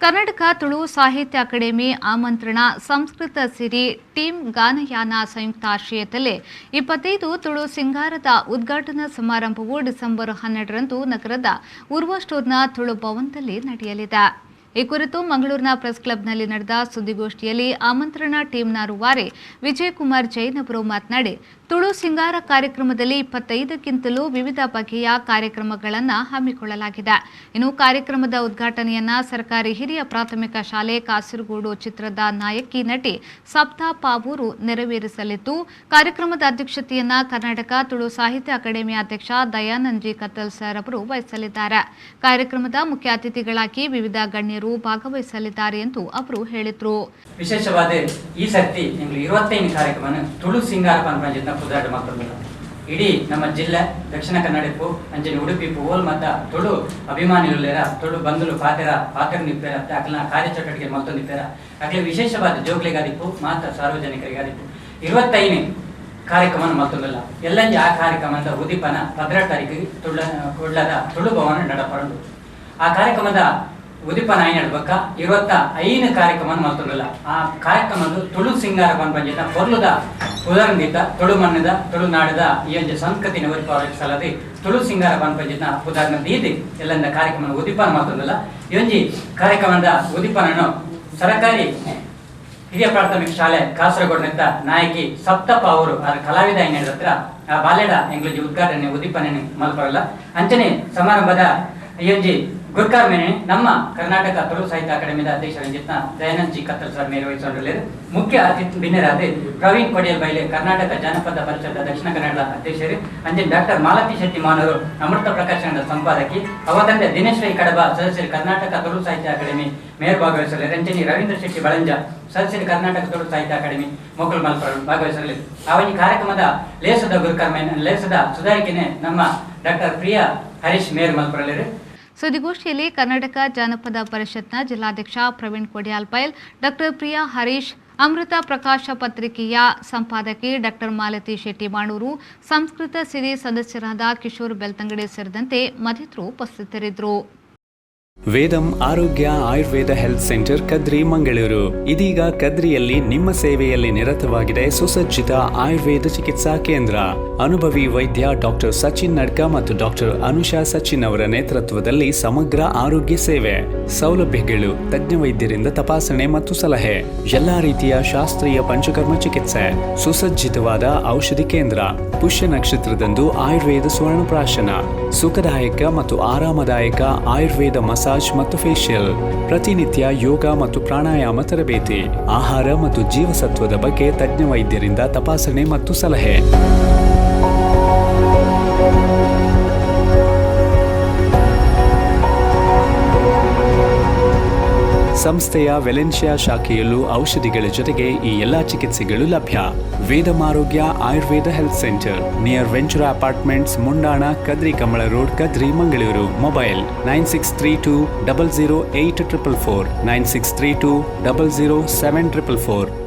ಕರ್ನಾಟಕ ತುಳು ಸಾಹಿತ್ಯ ಅಕಾಡೆಮಿ ಆಮಂತ್ರಣ ಸಂಸ್ಕೃತ ಸಿರಿ ಟೀಮ್ ಗಾನಯಾನ ಸಂಯುಕ್ತಾಶ್ರಯದಲ್ಲಿ 25 ತುಳು ಸಿಂಗಾರದ ಉದ್ಘಾಟನಾ ಸಮಾರಂಭವು ಡಿಸೆಂಬರ್ 12ರಂದು ನಗರದ ಉರ್ವ ಸ್ಟೋರ್ನ ತುಳು ಭವನದಲ್ಲಿ ನಡೆಯಲಿದೆ. ಈ ಕುರಿತು ಮಂಗಳೂರಿನ ಪ್ರೆಸ್ ಕ್ಲಬ್ನಲ್ಲಿ ನಡೆದ ಸುದ್ದಿಗೋಷ್ಠಿಯಲ್ಲಿ ಆಮಂತ್ರಣ ಟೀಮ್ನ ರೂವಾರಿ ವಿಜಯಕುಮಾರ್ ಜೈನ್ ಅವರು ಮಾತನಾಡಿ, ತುಳು ಸಿಂಗಾರ ಕಾರ್ಯಕ್ರಮದಲ್ಲಿ 25ಕ್ಕಿಂತಲೂ ವಿವಿಧ ಬಗೆಯ ಕಾರ್ಯಕ್ರಮಗಳನ್ನು ಹಮ್ಮಿಕೊಳ್ಳಲಾಗಿದೆ. ಇನ್ನು ಕಾರ್ಯಕ್ರಮದ ಉದ್ಘಾಟನೆಯನ್ನ ಸರ್ಕಾರಿ ಹಿರಿಯ ಪ್ರಾಥಮಿಕ ಶಾಲೆ ಕಾಸರಗೋಡು ಚಿತ್ರದ ನಾಯಕಿ ನಟಿ ಸಪ್ತಾ ಪಾವೂರು ನೆರವೇರಿಸಲಿದ್ದು, ಕಾರ್ಯಕ್ರಮದ ಅಧ್ಯಕ್ಷತೆಯನ್ನ ಕರ್ನಾಟಕ ತುಳು ಸಾಹಿತ್ಯ ಅಕಾಡೆಮಿ ಅಧ್ಯಕ್ಷ ದಯಾನಂದ್ ಜಿ ಕತ್ತಲ್ ಸರ್ ಅವರು ವಹಿಸಲಿದ್ದಾರೆ. ಕಾರ್ಯಕ್ರಮದ ಮುಖ್ಯ ಅತಿಥಿಗಳಾಗಿ ವಿವಿಧ ಗಣ್ಯರು ಭಾಗವಹಿಸಲಿದ್ದಾರೆ ಎಂದು ಅವರು ಹೇಳಿದರು. ವಿಶೇಷವಾದ ಈ ಸರ್ತಿ 25 ಕಾರ್ಯಕ್ರಮ ತುಳು ಸಿಂಗಾರ ಪಂಪಂಜಿನ ಪುದಾಟ ಮಾಡ್ತಿಲ್ಲ. ಇಡೀ ನಮ್ಮ ಜಿಲ್ಲೆ ದಕ್ಷಿಣ ಕನ್ನಡಕ್ಕೂ ಅಂಜನೆ ಉಡುಪಿ ಓಲ್ ಮತ್ತ ತುಳು ಅಭಿಮಾನಿಗಳ ತುಳು ಬಂಧುಲು ಪಾತ್ರ ನಿಪ್ಪೇರ ಅಕ್ಲ ಕಾರ್ಯಚಟುವಟಿಕೆ ಮತ್ತೊಂದಿಪ್ಪೇರ ಅಕ್ಲೆ ವಿಶೇಷವಾದ ಜೋಗ್ಲಿಗಾದಿಪ್ಪು ಮಾತ್ರ ಸಾರ್ವಜನಿಕರಿಗಾದಿಪ್ಪು 25 ಕಾರ್ಯಕ್ರಮ ಮತ್ತೊಂದಿಲ್ಲ. ಎಲ್ಲ ಆ ಕಾರ್ಯಕ್ರಮದ ಉದೀಪನ 18 ತಾರೀಕಿಗೆ ಕೊಡ್ಲದ ತುಳು ಭವನ ನಡಪಡಲು ಆ ಕಾರ್ಯಕ್ರಮದ ಉದೀಪನ ನಡ್ಬೇಕ 25 ಕಾರ್ಯಕ್ರಮ ಮತ್ತೊಂದಿಲ್ಲ. ಆ ಕಾರ್ಯಕ್ರಮದ ತುಳು ಸಿಂಗಾರ ಪಂಪಂಜಿನ ಪೊರ್ಲುದ ಉದಾಹರಣೆದ ತುಳು ಮಣ್ಣದ ತುಳು ನಾಡದ ಈ ಒಂದು ಸಂಸ್ಕೃತಿನ ಉತ್ಪಾದಿಸಲದೆ ತುಳು ಸಿಂಗಾರ ಪಂಪಂಜಿನ ಉದಾಹರಣೆ ದೀದಿ ಎಲ್ಲ ಕಾರ್ಯಕ್ರಮ ಉದೀಪನ ಮತ್ತೊಂದಿಲ್ಲ. ಈ ಒಂದು ಕಾರ್ಯಕ್ರಮದ ಉದೀಪನನ್ನು ಸರ್ಕಾರಿ ಹಿರಿಯ ಪ್ರಾಥಮಿಕ ಶಾಲೆ ಕಾಸರಗೋಡಿನ ನಾಯಕಿ ಸಪ್ತಪ್ಪ ಅವರು ಕಲಾವಿದ ಹತ್ರ ಆ ಬಾಲ್ಯಡ ಎಂಗ್ಲಜಿ ಉದ್ಘಾಟನೆ ಉದೀಪನೆ ಮಲ್ಪರಲ್ಲ ಅಂಚನೆ ಸಮಾರಂಭದ ಈ ಒಂದು ಗುರ್ಕಾರ್ ಮೇಲೆ ನಮ್ಮ ಕರ್ನಾಟಕ ತುಳು ಸಾಹಿತ್ಯ ಅಕಾಡೆಮಿದ ಅಧ್ಯಕ್ಷ ದಯಾನಂದ್ ಜಿ ಕತ್ತಲ್ ಸರ್ ನಿರ್ವಹಿಸಿಕೊಂಡಿದ್ದಾರೆ. ಮುಖ್ಯ ಅತಿಥಿ ಭಿನ್ನರಾದ ಪ್ರವೀಣ್ ಕೊಡಿಯಲ್ ಬೈಲೆ ಕರ್ನಾಟಕ ಜಾನಪದ ಪರಿಷತ್ ದಕ್ಷಿಣ ಕನ್ನಡದ ಅಧ್ಯಕ್ಷರು, ಅಂಜನ್ ಡಾಕ್ಟರ್ ಮಾಲತಿ ಶೆಟ್ಟಿ ಮಾನವರು ಅಮೃತ ಪ್ರಕಾಶನದ ಸಂಪಾದಕಿ, ಅವತಂದೆ ದಿನೇಶ್ ರೈ ಕಡಬ ಸದಸ್ಯರು ಕರ್ನಾಟಕ ತುಳು ಸಾಹಿತ್ಯ ಅಕಾಡೆಮಿ ಮೇಯರ್ ಭಾಗವಹಿಸಲಿದ್ದಾರೆ. ರಂಜನಿ ರವೀಂದ್ರ ಶೆಟ್ಟಿ ಬಳಂಜ ಸದಸ್ಯರು ಕರ್ನಾಟಕ ತುಳು ಸಾಹಿತ್ಯ ಅಕಾಡೆಮಿ ಮೊಕಲ್ ಮಲ್ಪರ ಭಾಗವಹಿಸಲಿದ್ದಾರೆ. ಆ ಒಂದು ಕಾರ್ಯಕ್ರಮದ ಲೇಸದ ಗುರುಕಾರ್ ಲೇಸದ ಸುಧಾರಿಕೆನೆ ನಮ್ಮ ಡಾಕ್ಟರ್ ಪ್ರಿಯಾ ಹರೀಶ್ ಮೇಯರ್ ಮಲ್ಪರಲಿದ್ದಾರೆ. ಸುದ್ದಿಗೋಷ್ಠಿಯಲ್ಲಿ ಕರ್ನಾಟಕ ಜಾನಪದ ಪರಿಷತ್ನ ಜಿಲ್ಲಾಧ್ಯಕ್ಷ ಪ್ರವೀಣ್ ಕೊಡಿಯಾಲ್ ಪೈಲ್, ಡಾಕ್ಟರ್ ಪ್ರಿಯಾ ಹರೀಶ್, ಅಮೃತ ಪ್ರಕಾಶ ಪತ್ರಿಕೆಯ ಸಂಪಾದಕಿ ಡಾಕ್ಟರ್ ಮಾಲತಿ ಶೆಟ್ಟಿ ಮಾಣೂರು, ಸಂಸ್ಕೃತ ಸಿರಿ ಸದಸ್ಯರಾದ ಕಿಶೋರ್ ಬೆಳ್ತಂಗಡಿ ಸೇರಿದಂತೆ ಮತ್ತಿತರರು ಉಪಸ್ಥಿತರಿದ್ದರು. ವೇದಂ ಆರೋಗ್ಯ ಆಯುರ್ವೇದ ಹೆಲ್ತ್ ಸೆಂಟರ್ ಕದ್ರಿ ಮಂಗಳೂರು ಇದೀಗ ಕದ್ರಿಯಲ್ಲಿ ನಿಮ್ಮ ಸೇವೆಯಲ್ಲಿ ನಿರತವಾಗಿದೆ ಸುಸಜ್ಜಿತ ಆಯುರ್ವೇದ ಚಿಕಿತ್ಸಾ ಕೇಂದ್ರ. ಅನುಭವಿ ವೈದ್ಯ ಡಾಕ್ಟರ್ ಸಚಿನ್ ನಡ್ಕ ಮತ್ತು ಡಾಕ್ಟರ್ ಅನುಷಾ ಸಚಿನ್ ಅವರ ನೇತೃತ್ವದಲ್ಲಿ ಸಮಗ್ರ ಆರೋಗ್ಯ ಸೇವೆ, ಸೌಲಭ್ಯಗಳು, ತಜ್ಞ ವೈದ್ಯರಿಂದ ತಪಾಸಣೆ ಮತ್ತು ಸಲಹೆ, ಎಲ್ಲಾ ರೀತಿಯ ಶಾಸ್ತ್ರೀಯ ಪಂಚಕರ್ಮ ಚಿಕಿತ್ಸೆ, ಸುಸಜ್ಜಿತವಾದ ಔಷಧಿ ಕೇಂದ್ರ, ಪುಷ್ಯ ನಕ್ಷತ್ರದಂದು ಆಯುರ್ವೇದ ಸ್ವರ್ಣಪ್ರಾಶನ, ಸುಖದಾಯಕ ಮತ್ತು ಆರಾಮದಾಯಕ ಆಯುರ್ವೇದ ಮಸಾಜ್ ಮತ್ತು ಫೇಶಿಯಲ್, ಪ್ರತಿನಿತ್ಯ ಯೋಗ ಮತ್ತು ಪ್ರಾಣಾಯಾಮ ತರಬೇತಿ, ಆಹಾರ ಮತ್ತು ಜೀವಸತ್ವದ ಬಗ್ಗೆ ತಜ್ಞ ವೈದ್ಯರಿಂದ ತಪಾಸಣೆ ಮತ್ತು ಸಲಹೆ. ಸಂಸ್ಥೆಯ ವೆಲೆನ್ಷಿಯಾ ಶಾಖೆಯಲ್ಲೂ ಔಷಧಿಗಳ ಜೊತೆಗೆ ಈ ಎಲ್ಲಾ ಚಿಕಿತ್ಸೆಗಳು ಲಭ್ಯ. Vedam Arogya Ayurveda health centre near Ventura apartments, ಮುಂಡಾಣ, ಕದ್ರಿ ಕಮಳ ರೋಡ್, ಕದ್ರಿ ಮಂಗಳೂರು. ಮೊಬೈಲ್ 9632 00844, 9632 00744.